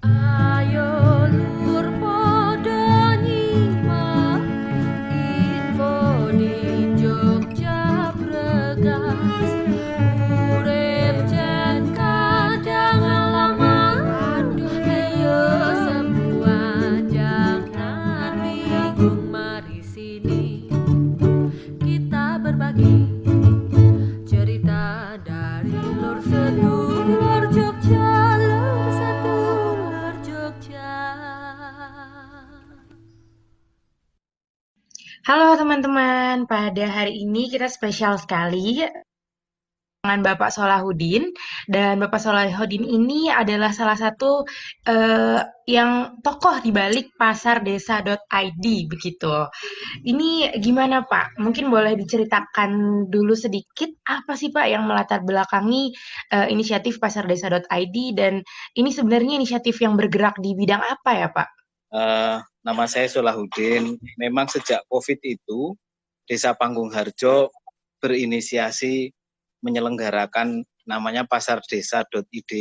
Ayo lur podo nyimak info di Jogja Bregas. Urip jan kadang alaman, ayo semua jangan bingung, mari sini kita berbagi cerita dari lur sedulur Jogja, lur sedulur Jogja. Halo teman-teman, pada hari ini kita spesial sekali dengan Bapak Solahuddin. Dan Bapak Solahuddin ini adalah salah satu yang tokoh di balik pasardesa.id begitu. Ini gimana Pak? Mungkin boleh diceritakan dulu sedikit apa sih Pak yang melatar belakangi inisiatif pasardesa.id, dan ini sebenarnya inisiatif yang bergerak di bidang apa ya Pak? Nama saya Solahuddin. Memang sejak COVID itu, Desa Panggungharjo berinisiasi menyelenggarakan namanya pasardesa.id.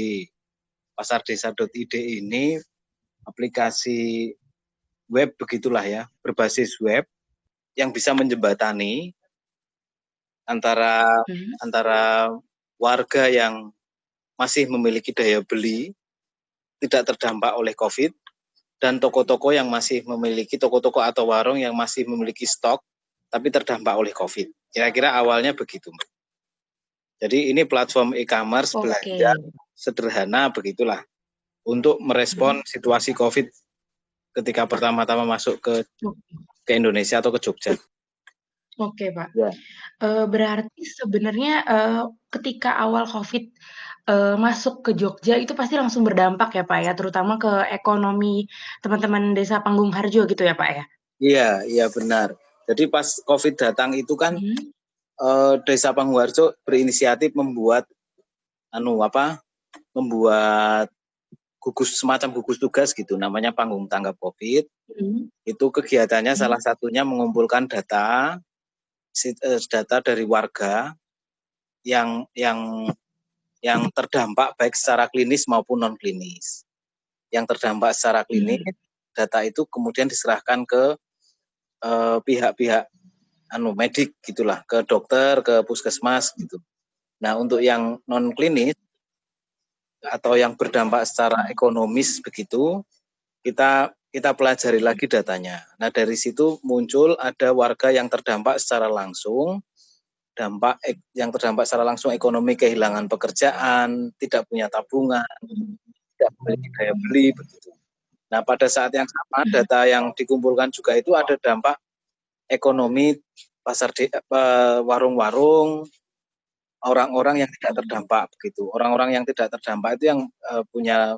Pasardesa.id ini aplikasi web begitulah ya, berbasis web yang bisa menjembatani antara Hmm. antara warga yang masih memiliki daya beli, tidak terdampak oleh COVID, dan toko-toko yang masih memiliki toko-toko atau warung yang masih memiliki stok tapi terdampak oleh COVID. Kira-kira awalnya begitu. Jadi ini platform e-commerce Oke. belanja sederhana begitulah untuk merespon situasi COVID ketika pertama-tama masuk ke Indonesia atau ke Jogja. Oke, Pak. Ya. Berarti sebenarnya, ketika awal Covid, masuk ke Jogja itu pasti langsung berdampak ya, Pak, ya, terutama ke ekonomi teman-teman Desa Panggungharjo gitu ya, Pak, ya? Iya, iya benar. Jadi pas COVID datang itu kan Mhm. Desa Pangwarjo berinisiatif membuat membuat semacam gugus tugas gitu, namanya panggung tanggap COVID. Mhm. Itu kegiatannya salah Mhm. satunya mengumpulkan data dari warga yang yang yang terdampak baik secara klinis maupun non klinis. Yang terdampak secara klinis, Mhm. data itu kemudian diserahkan ke pihak-pihak medik gitulah, ke dokter, ke puskesmas gitu. Nah, untuk yang non klinis atau yang berdampak secara ekonomis begitu, kita pelajari lagi datanya. Nah, dari situ muncul ada warga yang terdampak secara langsung, yang terdampak secara langsung ekonomi, kehilangan pekerjaan, tidak punya tabungan, tidak memiliki daya beli begitu. Nah, pada saat yang sama data yang dikumpulkan juga itu ada dampak ekonomi warung-warung, orang-orang yang tidak terdampak begitu. Orang-orang yang tidak terdampak itu yang punya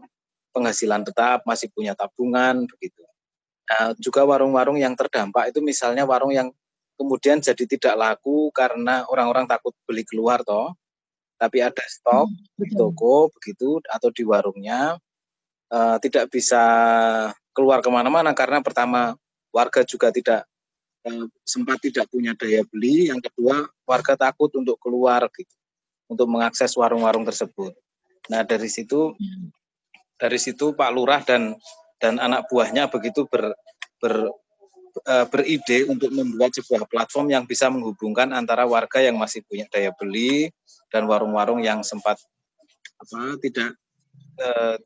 penghasilan tetap, masih punya tabungan begitu. Nah, juga warung-warung yang terdampak itu misalnya warung yang kemudian jadi tidak laku karena orang-orang takut beli keluar toh, tapi ada stok Mhm. di Betul. toko begitu atau di warungnya, tidak bisa keluar kemana-mana karena pertama warga juga sempat tidak punya daya beli, yang kedua warga takut untuk keluar gitu, untuk mengakses warung-warung tersebut. Nah, Mhm. dari situ Pak Lurah dan anak buahnya begitu beride untuk membuat sebuah platform yang bisa menghubungkan antara warga yang masih punya daya beli dan warung-warung yang sempat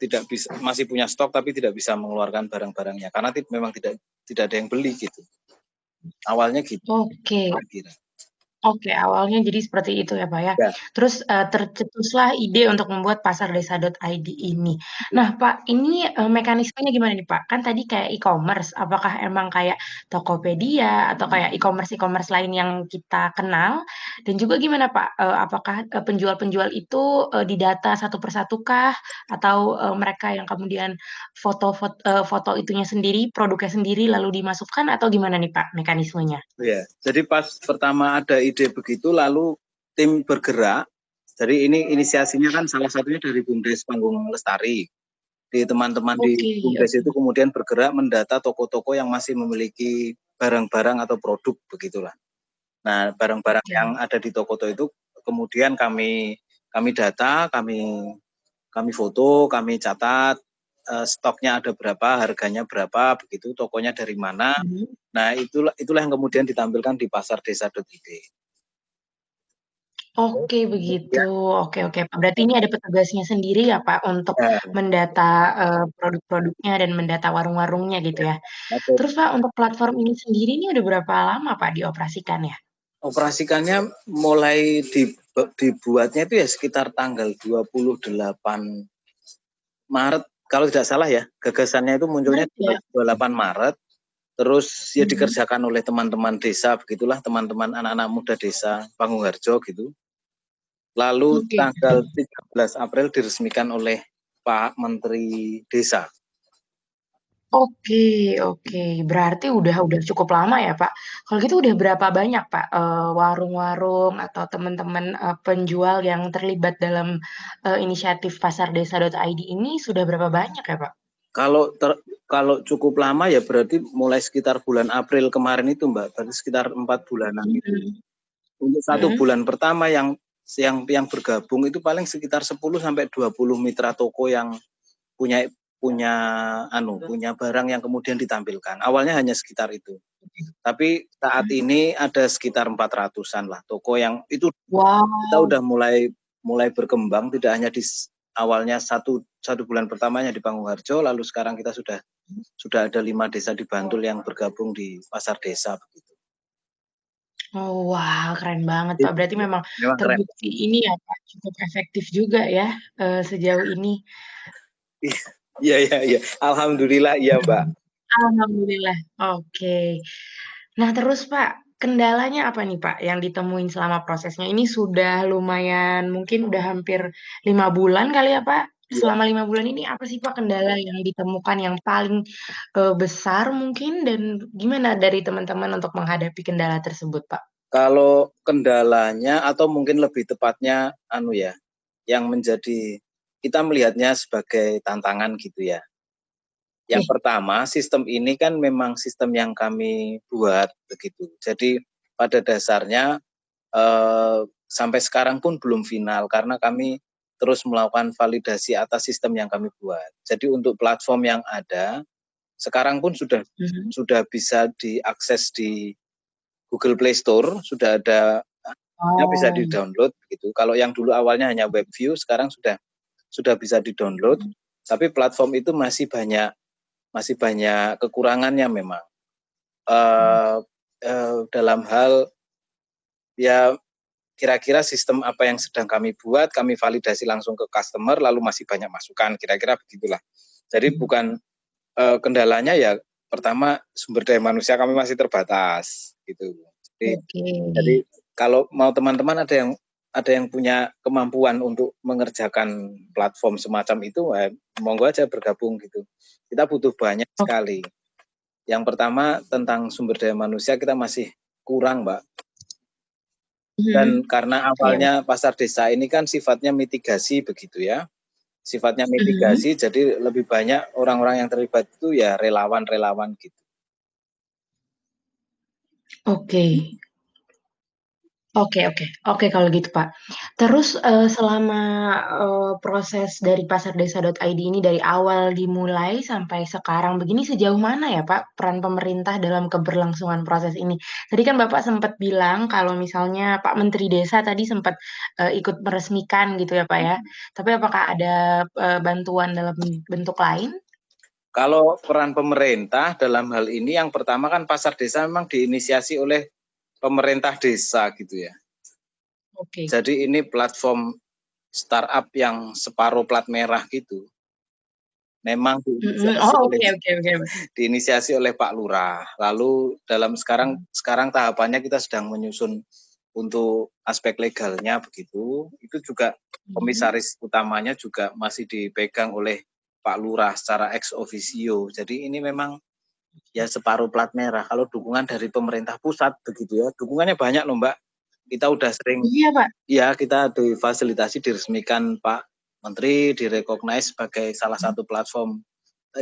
tidak bisa, masih punya stok tapi tidak bisa mengeluarkan barang-barangnya karena memang tidak ada yang beli gitu. Awalnya gitu Oke. kira-kira. Oke, awalnya jadi seperti itu ya, Pak, ya. Ya, Terus, tercetuslah ide untuk membuat pasardesa.id ini. Nah, Pak, ini, mekanismenya gimana nih, Pak? Kan tadi kayak e-commerce, apakah emang kayak Tokopedia atau kayak e-commerce lain yang kita kenal? Dan juga gimana, Pak, apakah, penjual-penjual itu, didata satu persatu kah? Atau, mereka yang kemudian foto itunya sendiri, produknya sendiri lalu dimasukkan atau gimana nih, Pak, mekanismenya? ya. Jadi pas pertama ada ide begitu lalu tim bergerak. Jadi ini inisiasinya kan salah satunya dari BUMDes Panggung Lestari. Di teman-teman di Oke, BUMDes oke. itu kemudian bergerak mendata toko-toko yang masih memiliki barang-barang atau produk begitulah. Nah, barang-barang yang Oke. ada di toko itu kemudian kami data, kami foto, kami catat, stoknya ada berapa, harganya berapa, begitu, tokonya dari mana. Nah, itulah yang kemudian ditampilkan di pasardesa.id. Oke begitu, Ya, oke oke, Pak. Berarti ini ada petugasnya sendiri ya, Pak, untuk ya, mendata, produk-produknya dan mendata warung-warungnya gitu ya. betul. Terus, Pak, untuk platform ini sendiri ini udah berapa lama, Pak, dioperasikan ya? Operasikannya mulai dibuatnya itu ya sekitar tanggal 28 Maret, kalau tidak salah ya. Gagasannya itu munculnya Menarik ya? 28 Maret, terus ya Mhm. dikerjakan oleh teman-teman desa, begitulah, teman-teman anak-anak muda desa Pangungharjo gitu. Lalu Oke. tanggal 13 April diresmikan oleh Pak Menteri Desa. Oke oke, berarti udah cukup lama ya, Pak. Kalau gitu udah berapa banyak, Pak, warung-warung atau teman-teman, penjual yang terlibat dalam, inisiatif pasardesa.id ini sudah berapa banyak ya, Pak? Kalau cukup lama ya berarti mulai sekitar bulan April kemarin itu, Mbak, berarti sekitar 4 bulanan itu. Mhm. Untuk 1 Mhm. bulan pertama yang bergabung itu paling sekitar 10 sampai 20 mitra toko yang punya punya punya barang yang kemudian ditampilkan. Awalnya hanya sekitar itu. Tapi saat Mhm. ini ada sekitar 400-an lah toko yang itu kita Wow. udah mulai berkembang, tidak hanya awalnya satu bulan pertamanya di Pangungharjo, lalu sekarang kita sudah ada 5 desa di Bantul yang bergabung di pasar desa begitu. Oh, wah, keren banget, Pak. Itu Berarti memang memang keren. terbukti ini ya, Pak, cukup efektif juga ya, sejauh ini. Iya iya iya. Alhamdulillah iya, Mbak. Alhamdulillah, oke. Nah terus Pak, kendalanya apa nih Pak yang ditemuin selama prosesnya? Ini sudah lumayan mungkin udah hampir 5 bulan kali ya Pak? Iya. Selama 5 bulan ini apa sih Pak kendala yang ditemukan yang paling, besar mungkin dan gimana dari teman-teman untuk menghadapi kendala tersebut Pak? Kalau kendalanya atau mungkin lebih tepatnya yang menjadi kita melihatnya sebagai tantangan gitu ya. Yang Oke. pertama, sistem ini kan memang sistem yang kami buat begitu. Jadi pada dasarnya sampai sekarang pun belum final karena kami terus melakukan validasi atas sistem yang kami buat. Jadi untuk platform yang ada sekarang pun Mhm. sudah bisa diakses di Google Play Store, sudah ada bisa Oh. di-download gitu. Kalau yang dulu awalnya hanya web view, sekarang sudah bisa di-download. Tapi platform itu masih banyak kekurangannya memang. Dalam hal ya kira-kira sistem apa yang sedang kami buat, kami validasi langsung ke customer, lalu masih banyak masukan, kira-kira begitulah. Jadi bukan kendalanya ya pertama sumber daya manusia kami masih terbatas gitu. Oke. Jadi kalau mau teman-teman ada yang punya kemampuan untuk mengerjakan platform semacam itu, monggo aja bergabung gitu. Kita butuh banyak Oke. sekali. Yang pertama tentang sumber daya manusia kita masih kurang, Mbak. Dan Mhm. karena Iya. awalnya pasar desa ini kan sifatnya mitigasi begitu ya. Sifatnya Mhm. mitigasi jadi lebih banyak orang-orang yang terlibat itu ya relawan-relawan gitu. Oke. Oke oke. Oke kalau gitu, Pak. Terus, selama, proses dari pasardesa.id ini dari awal dimulai sampai sekarang begini, sejauh mana ya, Pak, peran pemerintah dalam keberlangsungan proses ini? Tadi kan Bapak sempat bilang kalau misalnya Pak Menteri Desa tadi sempat, ikut meresmikan gitu ya, Pak, ya. Tapi apakah ada, bantuan dalam bentuk lain? Kalau peran pemerintah dalam hal ini yang pertama kan pasar desa memang diinisiasi oleh pemerintah desa gitu ya. Oke. Jadi ini platform startup yang separuh plat merah gitu. Memang Mhm. Oh, diinisiasi oleh oke oke oke. diinisiasi oleh Pak Lurah. Lalu sekarang tahapannya kita sedang menyusun untuk aspek legalnya begitu. Itu juga Mhm. komisaris utamanya juga masih dipegang oleh Pak Lurah secara ex officio. Jadi ini memang ya separuh plat merah. Kalau dukungan dari pemerintah pusat begitu ya, dukungannya banyak loh Mbak. Kita udah sering Iya, Pak. ya kita difasilitasi diresmikan Pak Menteri, direcognize sebagai salah satu platform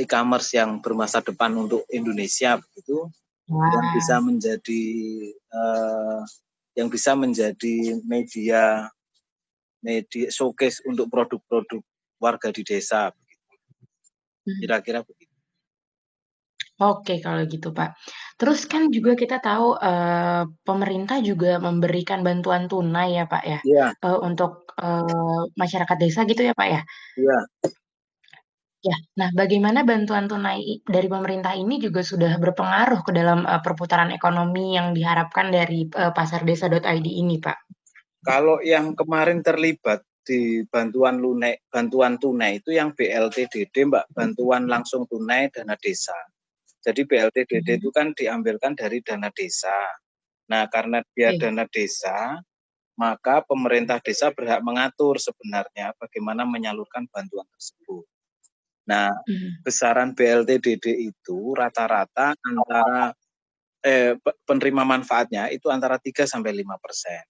e-commerce yang bermasa depan untuk Indonesia begitu, yang Wah. bisa menjadi eh, media media showcase untuk produk-produk warga di desa. Kira-kira begitu. Oke kalau gitu, Pak. Terus kan juga kita tahu, pemerintah juga memberikan bantuan tunai ya, Pak, ya, Iya, untuk, masyarakat desa gitu ya, Pak, ya? iya. Ya. Nah, bagaimana bantuan tunai dari pemerintah ini juga sudah berpengaruh ke dalam, perputaran ekonomi yang diharapkan dari, pasardesa.id ini, Pak? Kalau yang kemarin terlibat di bantuan tunai itu yang BLTDD, Mbak, bantuan langsung tunai dana desa. Jadi BLTDD itu kan diambilkan dari dana desa. Nah, karena dia Oke. dana desa, maka pemerintah desa berhak mengatur sebenarnya bagaimana menyalurkan bantuan tersebut. Nah, Mhm. besaran BLTDD itu rata-rata antara penerima manfaatnya itu antara 3-5%.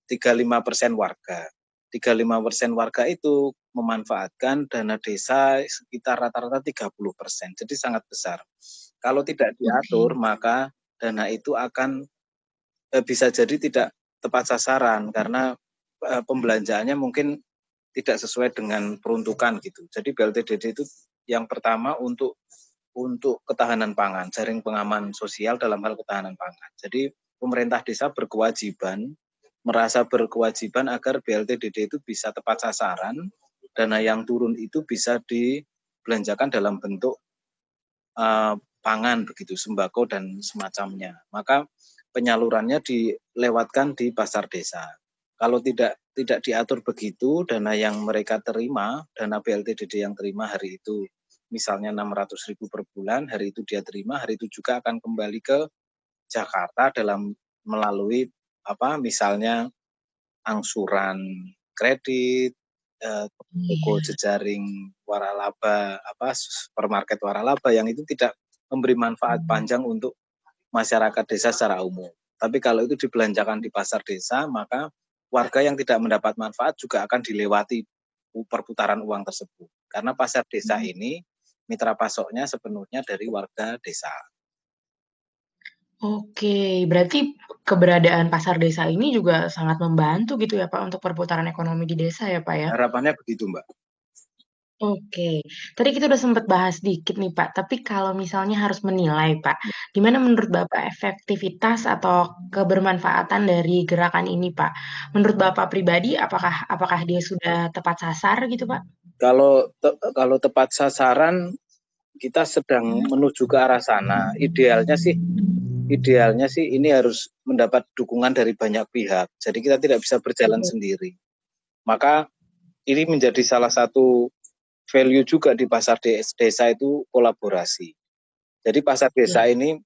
35% warga. 35% warga itu memanfaatkan dana desa sekitar rata-rata 30%. Jadi sangat besar. Kalau tidak diatur, Oke. maka dana itu akan bisa jadi tidak tepat sasaran karena pembelanjaannya mungkin tidak sesuai dengan peruntukan gitu. Jadi BLTDD itu yang pertama untuk ketahanan pangan, jaring pengaman sosial dalam hal ketahanan pangan. Jadi pemerintah desa merasa berkewajiban agar BLTDD itu bisa tepat sasaran, dana yang turun itu bisa dibelanjakan dalam bentuk pangan begitu, sembako dan semacamnya. Maka penyalurannya dilewatkan di pasar desa. Kalau tidak diatur begitu, dana yang mereka terima, dana BLTDD yang terima hari itu misalnya 600.000 per bulan, hari itu dia terima, hari itu juga akan kembali ke Jakarta melalui misalnya angsuran kredit, toko Iya. jejaring waralaba, supermarket waralaba yang itu tidak memberi manfaat panjang untuk masyarakat desa secara umum. Tapi kalau itu dibelanjakan di pasar desa, maka warga yang tidak mendapat manfaat juga akan dilewati perputaran uang tersebut. Karena pasar desa ini mitra pasoknya sepenuhnya dari warga desa. Oke, berarti keberadaan pasar desa ini juga sangat membantu gitu ya, Pak, untuk perputaran ekonomi di desa ya, Pak, ya? Harapannya begitu, Mbak. Oke, tadi kita udah sempet bahas dikit nih, Pak, tapi kalau misalnya harus menilai, Pak, gimana menurut Bapak efektivitas atau kebermanfaatan dari gerakan ini, Pak? Menurut Bapak pribadi apakah dia sudah tepat sasar gitu, Pak? Kalau tepat sasaran kita sedang menuju ke arah sana. Idealnya sih ini harus mendapat dukungan dari banyak pihak. Jadi kita tidak bisa berjalan Oke. sendiri. Maka ini menjadi salah satu value juga di pasar desa itu kolaborasi. Jadi pasar Iya. desa ini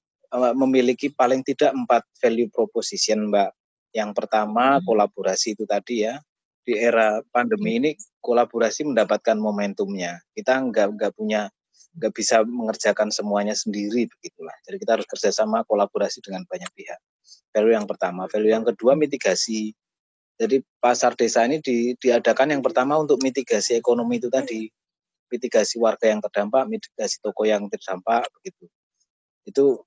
memiliki paling tidak 4 value proposition, Mbak. Yang pertama kolaborasi itu tadi ya. Di era pandemi ini kolaborasi mendapatkan momentumnya. Kita nggak bisa mengerjakan semuanya sendiri begitulah. Jadi kita harus kerjasama kolaborasi dengan banyak pihak. Value yang pertama. Value yang kedua mitigasi. Jadi pasar desa ini diadakan yang pertama untuk mitigasi ekonomi itu tadi, mitigasi warga yang terdampak, mitigasi toko yang terdampak begitu. Itu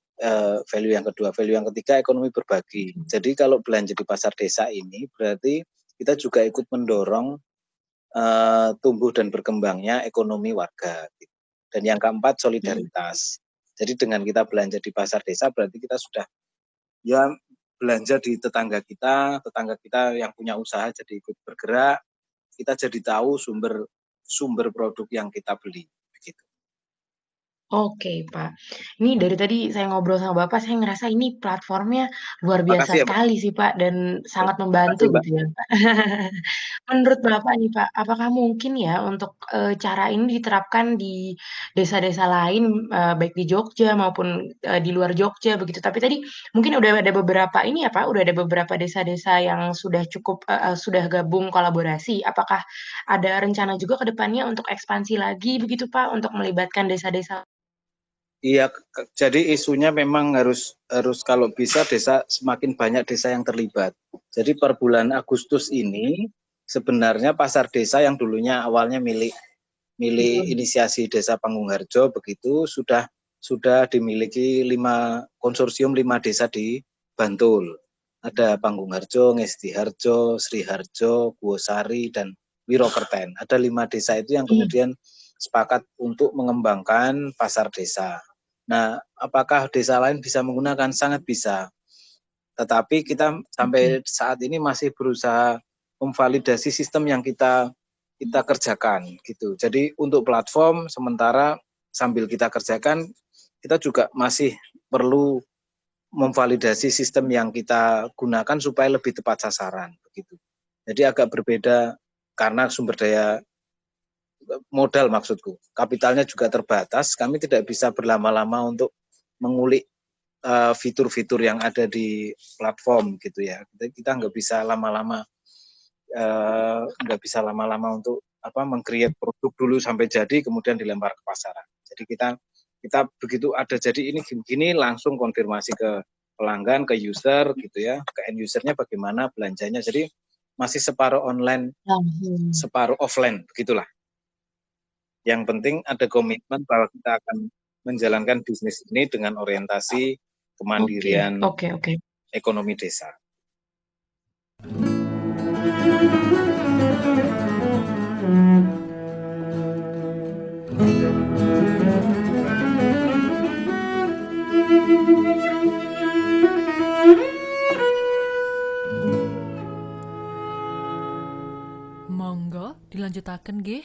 value yang kedua. Value yang ketiga ekonomi berbagi. Jadi kalau belanja di pasar desa ini berarti kita juga ikut mendorong tumbuh dan berkembangnya ekonomi warga. Gitu. Dan yang keempat solidaritas. Jadi dengan kita belanja di pasar desa berarti kita sudah ya belanja di tetangga kita yang punya usaha jadi ikut bergerak, kita jadi tahu sumber produk yang kita beli begitu. Oke, Pak. Ini dari tadi saya ngobrol sama Bapak, saya ngerasa ini platformnya luar biasa Makasih ya, Mbak. sekali sih, Pak, dan sangat Makasih, membantu Mbak. gitu ya, Pak. Menurut Bapak nih, Pak, apakah mungkin ya untuk, cara ini diterapkan di desa-desa lain, baik di Jogja maupun, di luar Jogja begitu. Tapi tadi mungkin udah ada beberapa ini ya, Pak, udah ada beberapa desa-desa yang sudah cukup sudah gabung kolaborasi. Apakah ada rencana juga ke depannya untuk ekspansi lagi begitu, Pak, untuk melibatkan desa-desa. Iya, jadi isunya memang harus kalau bisa semakin banyak desa yang terlibat. Jadi per bulan Agustus ini sebenarnya pasar desa yang dulunya awalnya milik Betul. inisiasi Desa Pangungharjo begitu sudah dimiliki 5 desa di Bantul. Ada Pangungharjo, Ngestiharjo, Sriharjo, Buosari dan Wirokerten. Ada 5 desa itu yang Iya. kemudian sepakat untuk mengembangkan pasar desa. Nah, apakah desa lain bisa menggunakan? Sangat bisa. Tetapi kita sampai saat ini masih berusaha memvalidasi sistem yang kita kerjakan gitu. Jadi untuk platform sementara sambil kita kerjakan, kita juga masih perlu memvalidasi sistem yang kita gunakan supaya lebih tepat sasaran begitu. Jadi agak berbeda karena sumber daya modal maksudku. Kapitalnya juga terbatas, kami tidak bisa berlama-lama untuk mengulik fitur-fitur yang ada di platform gitu ya. Kita nggak bisa lama-lama untuk meng-create produk dulu sampai jadi kemudian dilempar ke pasaran. Jadi kita begitu ada jadi ini gini langsung konfirmasi ke pelanggan, ke user gitu ya, ke end usernya bagaimana belanjanya. Jadi masih separuh online, separuh offline begitulah. Yang penting ada komitmen bahwa kita akan menjalankan bisnis ini dengan orientasi kemandirian ekonomi desa. Monggo dilanjutaken nggih.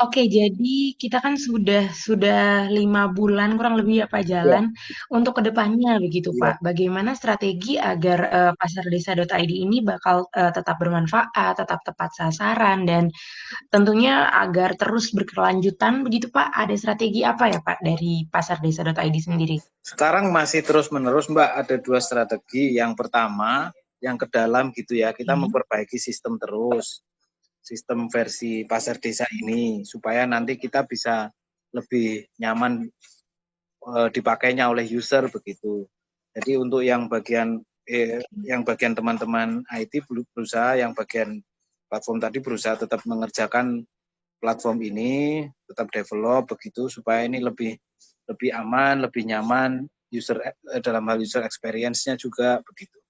Oke, jadi kita kan sudah 5 bulan kurang lebih ya Pak jalan untuk kedepannya begitu Ya. Pak. Bagaimana strategi agar pasardesa.id ini bakal tetap bermanfaat, tetap tepat sasaran dan tentunya agar terus berkelanjutan begitu Pak. Ada strategi apa ya Pak dari pasardesa.id sendiri? Sekarang masih terus-menerus Mbak, ada 2 strategi. Yang pertama, yang ke dalam gitu ya, kita memperbaiki sistem terus. Sistem versi pasar desa ini supaya nanti kita bisa lebih nyaman dipakainya oleh user begitu. Jadi untuk yang bagian teman-teman IT berusaha, yang bagian platform tadi berusaha tetap mengerjakan platform ini, tetap develop begitu supaya ini lebih aman, lebih nyaman user dalam hal user experience-nya juga begitu.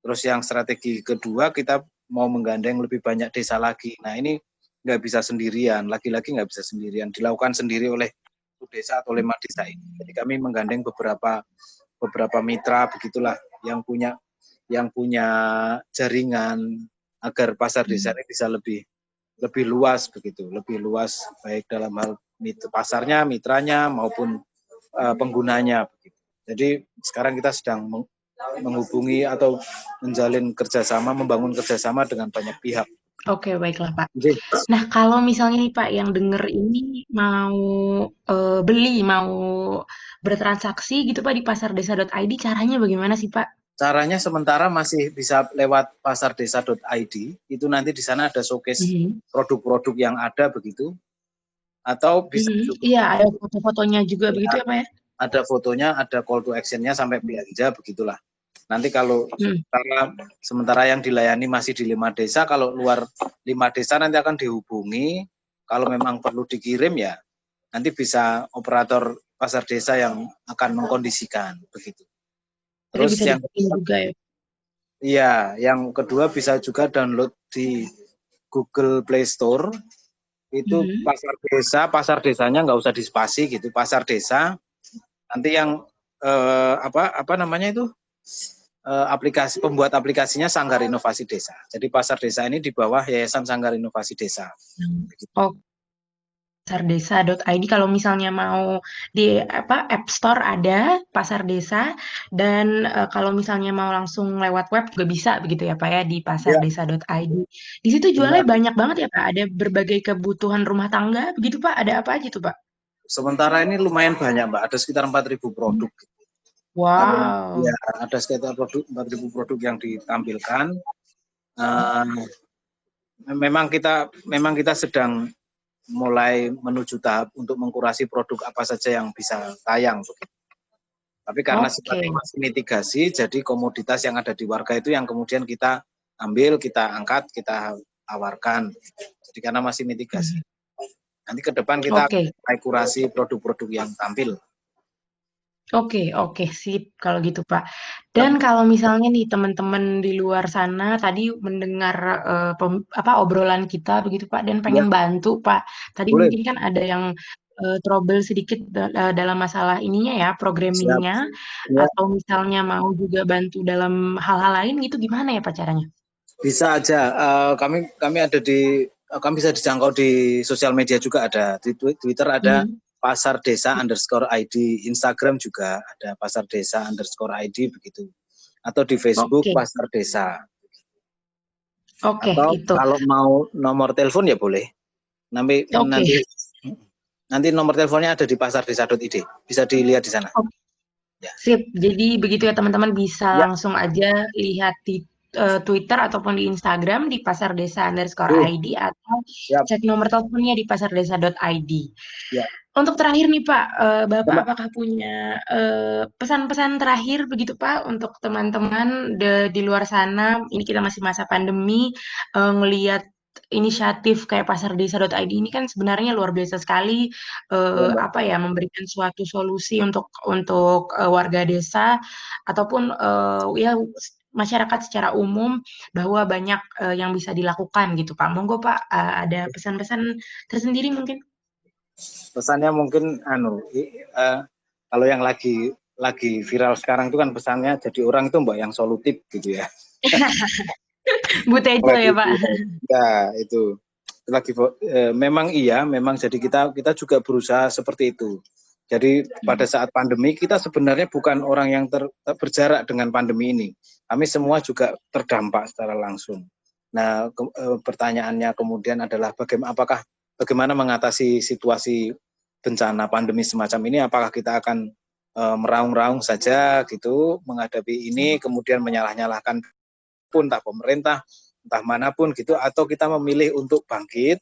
Terus yang strategi kedua, kita mau menggandeng lebih banyak desa lagi. Nah ini nggak bisa sendirian, lagi-lagi nggak bisa sendirian, dilakukan sendiri oleh desa atau 5 desa ini. Jadi kami menggandeng beberapa mitra begitulah yang punya jaringan agar pasar desa ini bisa lebih luas begitu, lebih luas baik dalam hal pasarnya, mitranya maupun penggunanya begitu. Jadi sekarang kita sedang menghubungi atau membangun kerjasama dengan banyak pihak. Oke, baiklah Pak. Nah, kalau misalnya nih Pak yang denger ini mau beli, mau bertransaksi gitu Pak di pasardesa.id, caranya bagaimana sih Pak? Caranya sementara masih bisa lewat pasardesa.id, itu nanti di sana ada showcase produk-produk yang ada begitu. Atau bisa juga Iya, ada foto-fotonya juga begitu ya Pak ya? ada fotonya, ada call to action-nya sampai belanja begitulah. Nanti kalau sementara yang dilayani masih di 5 desa, kalau luar 5 desa nanti akan dihubungi. Kalau memang perlu dikirim ya nanti bisa operator pasar desa yang akan mengkondisikan begitu. Terus bisa yang juga ya? Iya, yang kedua bisa juga download di Google Play Store. Itu pasar desanya nggak usah dispasi gitu, pasar desa. Nanti yang apa namanya itu? Pembuat aplikasinya Sanggar Inovasi Desa. Jadi pasar desa ini di bawah Yayasan Sanggar Inovasi Desa. Oh, pasardesa.id kalau misalnya mau di App Store ada Pasar Desa dan kalau misalnya mau langsung lewat web juga bisa begitu ya Pak ya di pasardesa.id. Di situ jualnya banyak banget ya Pak. Ada berbagai kebutuhan rumah tangga begitu Pak. Ada apa aja tuh Pak? Sementara ini lumayan banyak Mbak, ada sekitar 4.000 produk. Wow. Ya, ada sekitar 4.000 produk yang ditampilkan. Memang kita sedang mulai menuju tahap untuk mengkurasi produk apa saja yang bisa tayang. Tapi karena sifatnya masih mitigasi, jadi komoditas yang ada di warga itu yang kemudian kita ambil, kita angkat, kita tawarkan. Jadi karena masih mitigasi. Nanti ke depan kita akan mulai kurasi produk-produk yang tampil. Oke, oke, sip kalau gitu, Pak. Dan kalau misalnya nih teman-teman di luar sana tadi mendengar obrolan kita begitu, Pak, dan Ya, pengen bantu, Pak. Tadi boleh. mungkin kan ada yang trouble sedikit dalam masalah ininya ya, Siap. programmingnya, Ya, atau misalnya mau juga bantu dalam hal-hal lain gitu, gimana ya Pak caranya? bisa aja. Kami ada di kami bisa dijangkau di sosial media juga ada. Di Twitter ada Mhm. Pasar Desa _ID, Instagram juga ada Pasar Desa _ID begitu. Atau di Facebook Oke, Pasar Desa. oke Atau itu. kalau mau nomor telepon ya boleh. Nanti Oke. nanti nanti nomor teleponnya ada di pasardesa.id. Bisa dilihat di sana. Ya. Sip, jadi begitu ya teman-teman bisa Ya, langsung aja lihat di Twitter ataupun di Instagram di tuh. pasardesa_id atau Siap. cek nomor teleponnya di pasardesa.id. Ya. Untuk terakhir nih Pak, Bapak Mbak, apakah punya pesan-pesan terakhir begitu Pak untuk teman-teman di luar sana? Ini kita masih masa pandemi, ngelihat inisiatif kayak pasardesa.id ini kan sebenarnya luar biasa sekali, ya, Mbak. apa ya, memberikan suatu solusi untuk warga desa ataupun, ya masyarakat secara umum bahwa banyak, yang bisa dilakukan gitu Pak. Monggo Pak, ada pesan-pesan tersendiri mungkin? Pesannya mungkin kalau yang lagi viral sekarang itu kan pesannya jadi orang itu Mbak yang solutif gitu ya. Bu Tejo Lagi ya Pak? viral. Ya, itu memang iya, memang jadi kita juga berusaha seperti itu. Jadi pada saat pandemi kita sebenarnya bukan orang yang berjarak dengan pandemi ini. Kami semua juga terdampak secara langsung. Nah, pertanyaannya kemudian adalah bagaimana mengatasi situasi bencana pandemi semacam ini? Apakah kita akan meraung-raung saja gitu menghadapi ini, kemudian menyalah-nyalahkan pun entah pemerintah, entah manapun gitu, atau kita memilih untuk bangkit,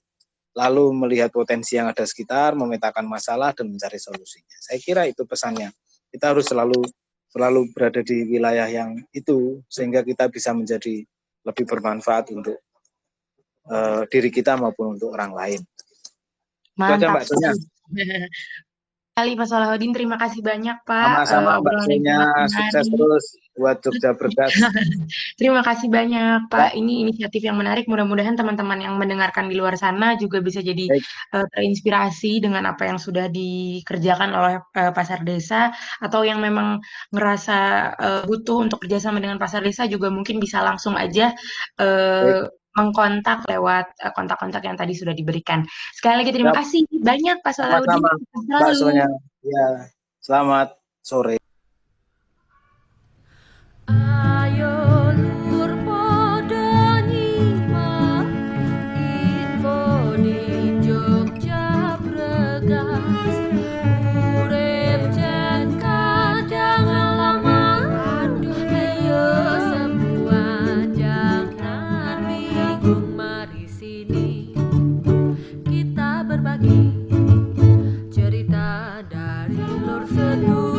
lalu melihat potensi yang ada sekitar, memetakan masalah dan mencari solusinya. Saya kira itu pesannya. Kita harus selalu berada di wilayah yang itu sehingga kita bisa menjadi lebih bermanfaat untuk diri kita maupun untuk orang lain. Itu aja Mantap Mbak Sonya. sekali. Kali Pak Salahuddin, terima kasih banyak Pak, Sama-sama Mbak obrolan yang Sonya, sangat sukses menarik. terus buat Jogja Bergas. Terima kasih banyak Ya, Pak, ini inisiatif yang menarik, mudah-mudahan teman-teman yang mendengarkan di luar sana juga bisa jadi, baik. terinspirasi dengan apa yang sudah dikerjakan oleh, pasar desa, atau yang memang ngerasa, butuh untuk kerjasama dengan pasar desa juga mungkin bisa langsung aja, Baik. mengkontak lewat, kontak-kontak yang tadi sudah diberikan. Sekali lagi terima Siap. kasih banyak Pak Salahuddin, Sama-sama sukses Mbak Sonya. selalu. Ya, selamat sore. Ayo lur podo nyimak info di Jogja Bregas. Urip jan kadang lama, ayo semua jangan bingung, mari sini kita berbagi cerita dari lur sedunia.